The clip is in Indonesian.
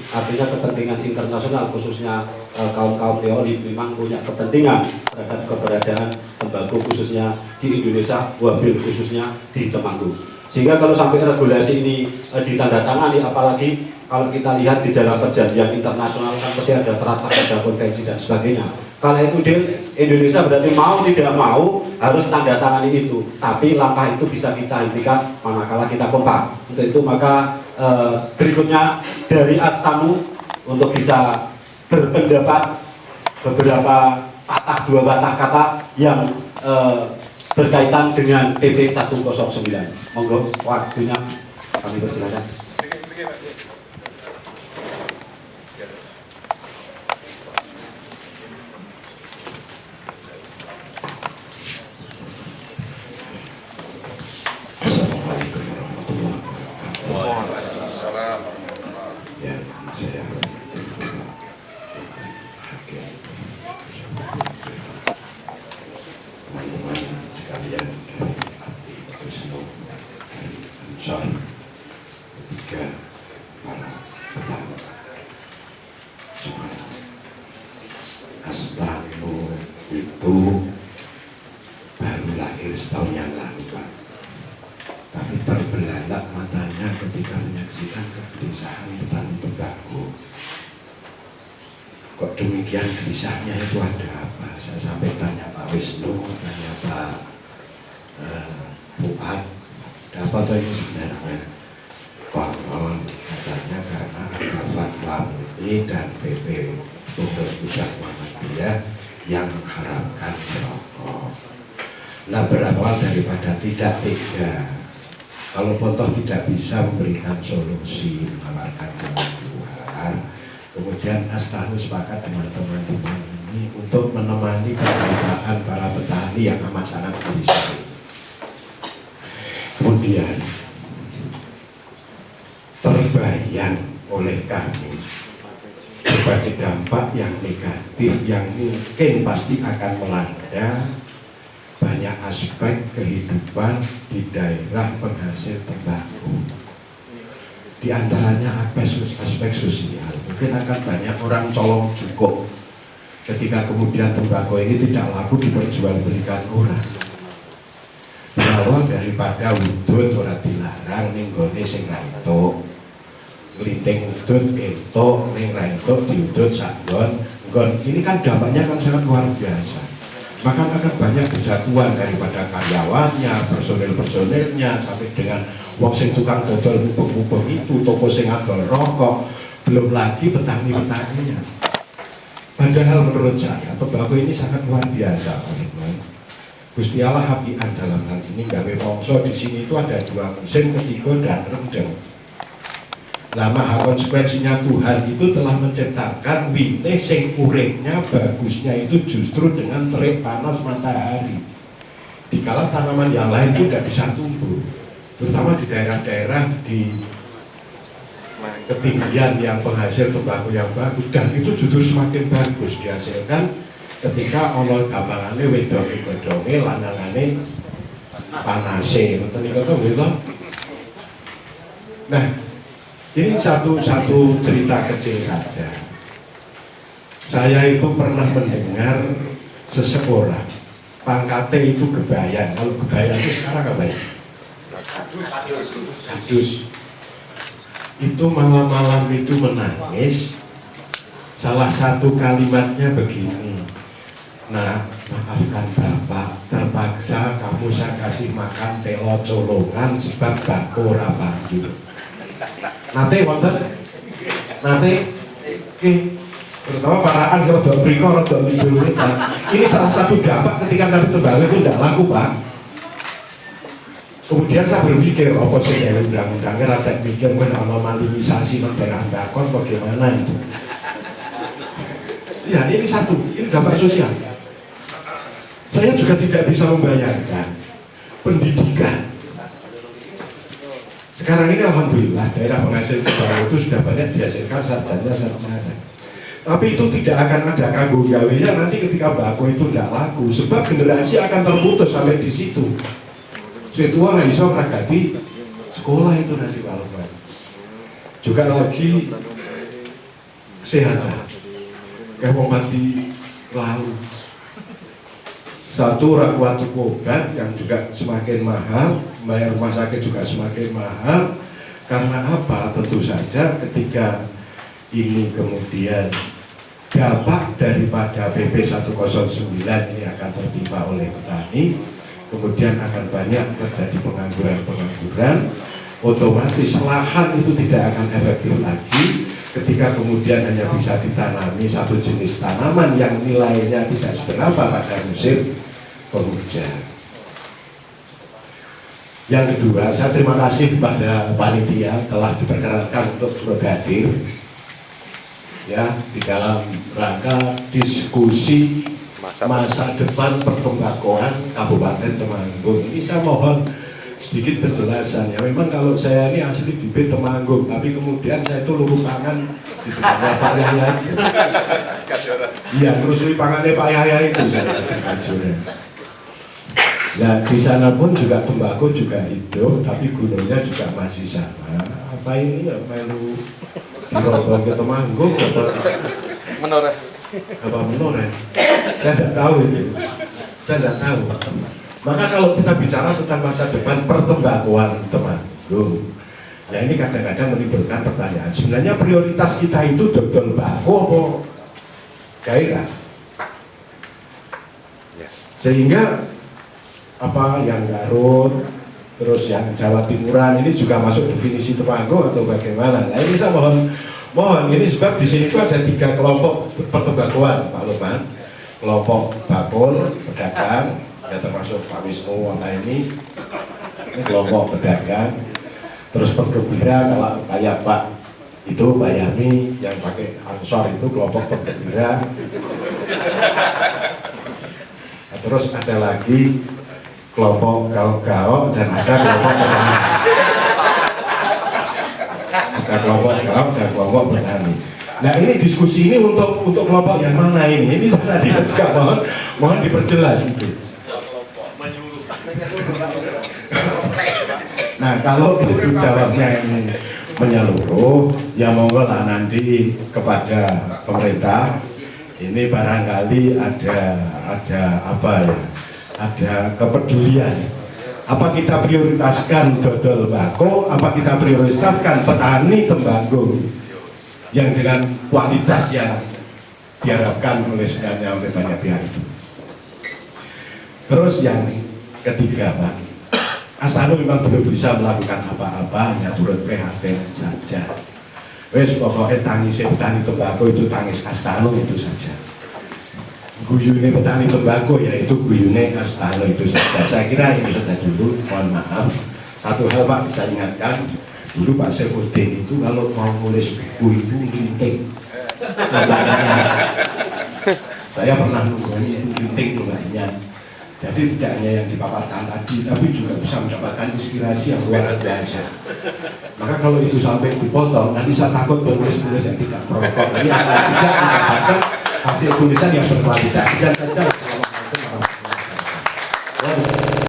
artinya kepentingan internasional khususnya kaum-kaum teori memang punya kepentingan terhadap keberadaan tembakau khususnya di Indonesia, wabil khususnya di Temanggung. Sehingga kalau sampai regulasi ini ditandatangani, apalagi kalau kita lihat di dalam perjanjian internasional kan pasti ada traktat, ada konvensi dan sebagainya. Kalau itu Indonesia berarti mau tidak mau harus tanda tangani itu. Tapi langkah itu bisa kita hentikan manakala kita kompak. Untuk itu maka berikutnya dari Astanu untuk bisa berpendapat beberapa dua patah kata yang berkaitan dengan PP 109. Monggo waktunya kami persilakan. Assalamualaikum warahmatullahi wabarakatuh. Waalaikumsalam. Ya, saya teman-teman sekalian dari Abdi Wisnu dan Ansor, ketiga para petani semuanya. Astanu itu baru lahir setahun yang lalu, Pak. Tapi terbelalak matanya ketika menyaksikan kegelisahan petani tembakau. Kok demikian gelisahnya, itu ada apa? Saya sampai tanya Pak Wisnu, tanya Pak Fuad, ada apa tuh ini sebenarnya? Konon katanya karena ada fatwa MUI dan PP Pengurus Pusat Muhammadiyah yang mengharamkan rokok. Nah, berawal daripada tidak tega. Kalau Pontoh tidak bisa memberikan solusi, menawarkan jalan keluar, kemudian Astanu sepakat dengan teman-teman ini untuk menemani penderitaan para petani yang amat sangat gelisah. Kemudian terbayang oleh kami berbagai dampak yang negatif yang mungkin pasti akan melanda banyak aspek kehidupan di daerah penghasil tembakau. Di antaranya aspek sosial. Mungkin akan banyak orang colong cukup ketika kemudian tembakau ini tidak laku diperjualbelikan orang. Berawal daripada udut ora dilarang ning gone sing ra entuk. Nglinting udut entuk ning ra entuk diudut sak nggon. Ini kan dampaknya kan sangat luar biasa. Maka akan banyak kejatuhan daripada karyawannya, personel-personelnya, sampai dengan wong sing tukang dodol mubeng-mubeng itu, toko sing adol rokok, belum lagi petani-petaninya. Padahal menurut saya tembakau ini sangat luar biasa, teman-teman. Gusti Allah hapian dalam hal ini gawe mongso di sini itu ada dua musim, ketiga dan rendeng. Lama konsekuensinya Tuhan itu telah menciptakan wine sing uripnya bagusnya itu justru dengan terik panas matahari. Dikala tanaman yang lain itu tidak bisa tumbuh, terutama di daerah-daerah di ketinggian yang penghasil tembakau yang bagus, dan itu justru semakin bagus dihasilkan ketika ono gampangane wedoke godhonge lanangane panase ngoten niku to. Nah, ini satu cerita kecil saja. Saya itu pernah mendengar seseorang pangkatnya itu gebayan. Kalau gebayan itu sekarang apa ya? Kadus. Itu malam-malam itu menangis. Salah satu kalimatnya begini. Nah, maafkan Bapak, terpaksa kamu saya kasih makan telo colongan sebab bako ora banjur. Nate wonten, nate, terutama paraan kalau dok briko, dok tidur ini salah satu dampak ketika nanti tembakau itu tidak laku, Pak. Kemudian saya berpikir, apa sih yang undang-undangnya rada mikir kan anomalisasi daerah bakon bagaimana itu? Ya, ini satu, ini dampak sosial. Saya juga tidak bisa membayangkan pendidikan. Sekarang ini alhamdulillah daerah penghasil tembakau itu sudah banyak dihasilkan sarjana. Tapi itu tidak akan ada kanggo gawenya nanti ketika tembakau itu tidak laku, sebab generasi akan terputus sampai di situ. Situ orang bisa meragati sekolah itu nanti kalau juga lagi kesehatan. Kayak mau mati lalu. Satu, rak tuku obat yang juga semakin mahal, bayar rumah sakit juga semakin mahal. Karena apa? Tentu saja ketika ini kemudian dampak daripada PP 109 ini akan tertimpa oleh petani, kemudian akan banyak terjadi pengangguran-pengangguran, otomatis lahan itu tidak akan efektif lagi ketika kemudian hanya bisa ditanami satu jenis tanaman yang nilainya tidak seberapa pada musim penghujan. Yang kedua, saya terima kasih kepada panitia telah diperkenankan untuk turut hadir ya di dalam rangka diskusi masa depan pertembakoan Kabupaten Temanggung. Ini saya mohon sedikit penjelasan ya. Memang kalau saya ini asli bibit Temanggung, tapi kemudian saya itu luruh pangan di tempatnya Pak Yahya itu. Iya, terus pangannya Pak Yahya itu saya Kajora. Ya di sana pun juga tembakau juga hidup, tapi gunungnya juga masih sama. Apa ini ya melu dirombong ke Temanggung apa Menoreh? Apa menoreh? Saya tidak tahu itu. Saya tidak tahu. Maka kalau kita bicara tentang masa depan pertembakauan Temanggung, nah ini kadang-kadang menimbulkan pertanyaan. Sebenarnya prioritas kita itu dodol bako apa gairah? Sehingga apa yang Garut, terus yang Jawa Timuran ini juga masuk definisi Temanggung atau bagaimana? Nah ini saya mohon ini sebab di sini itu ada 3 kelompok pertembakauan Pak Lukman, kelompok bakul pedagang ya termasuk Pak Wisnu ini kelompok pedagang, terus pergembira kalau kayak Pak itu Pak Yami yang pakai ansor itu kelompok pergembira. Nah, terus ada lagi kelompok gaok-gaok dan ada kelompok petani. Ada kelompok gaok dan kelompok petani. Nah ini diskusi ini untuk kelompok yang mana ini? Ini saya tadi juga mohon diperjelas itu. Nah kalau itu jawabnya ini menyeluruh, ya monggo lah nanti kepada pemerintah. Ini barangkali ada apa ya? Ada kepedulian. Apa kita prioritaskan dodol bako, apa kita prioritaskan petani Temanggung yang dengan kualitas yang diharapkan oleh sebenarnya oleh banyak pihak itu. Terus yang ketiga Pak, Astano memang belum bisa melakukan apa-apa, hanya turut prihatin saja. Wes pokoknya tangis petani tembakau itu tangis Astano itu saja. Guyune petani tembakau yaitu guyune Astano itu saja. Saya kira ini saja dulu, mohon maaf. Satu hal Pak bisa ingatkan, dulu Pak Saifuddin itu kalau mau nulis buku itu linting. Saya pernah nungguin itu linting tulisannya. Jadi tidak hanya yang dipaparkan tadi, tapi juga bisa mendapatkan inspirasi yang luar biasa. Maka kalau itu sampai dipotong, nanti saya takut penulis-penulis yang tidak merokok ini akan tidak mendapatkan hasil tulisan yang berkualitas. Sekian saja.